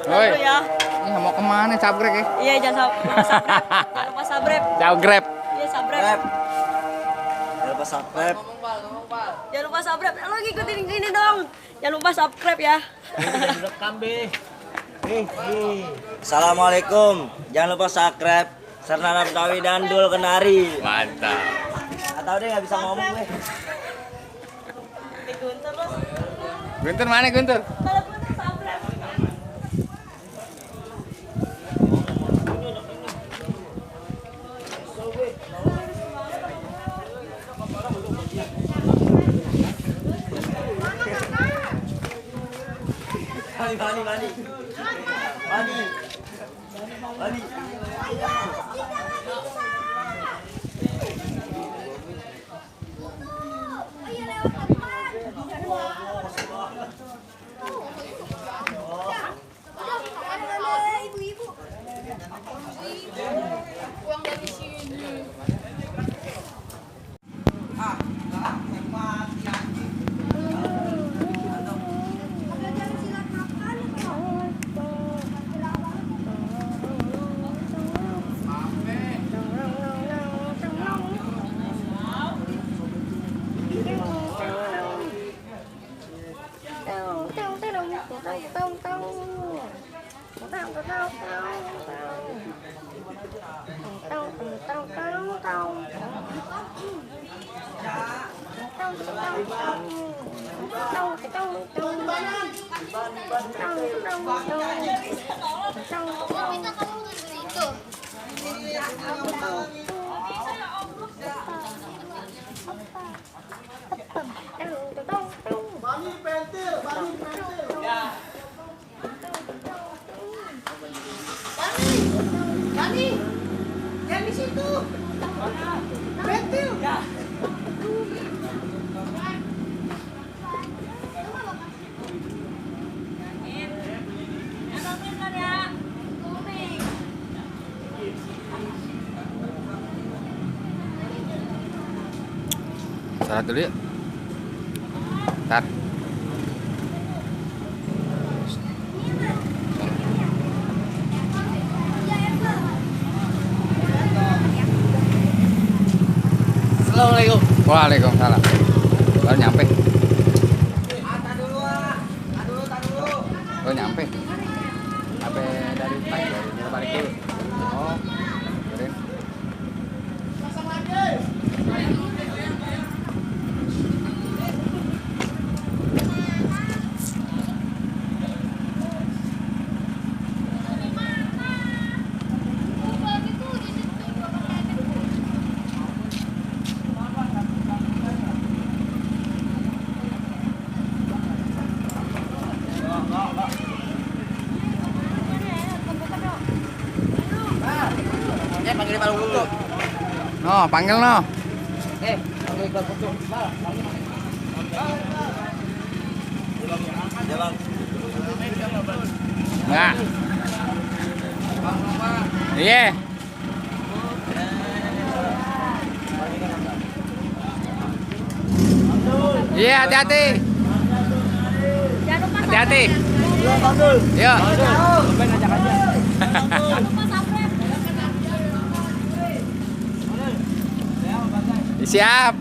Oi, ya. Ini mau kemana? Sabrek ya? Iya, jangan lupa sabrek. Jangan lupa sabrek. Sabrek. Iya, sabrek. Jangan lupa subscribe. Jangan lupa sabrek. Lo ngikutin ini dong. Jangan lupa subscribe ya. Assalamualaikum. Jangan lupa subscribe. Sernanam Tawi Dandul Kenari. Mantap. Atau dia nggak bisa ngomong gue. Guntur lo. Guntur mana Guntur? Kalau Guntur sabrek. Mani. Pulang dari sini. Bani, yang di situ. Pentil. Salat dulu yuk. Tar. Assalamualaikum. Waalaikumsalam. Baru nyampe. Oh nyampe. Sampai dari pagi dari balik dulu. Oh. Keren. Panggil Pak Putu. No, panggil no. Panggil Pak Putu. Ya, Bang. Enggak. Iya. Iya, hati-hati. Jangan lupa Hati-hati. Panggil. Yuk. Jangan lupa sabrek. Siap.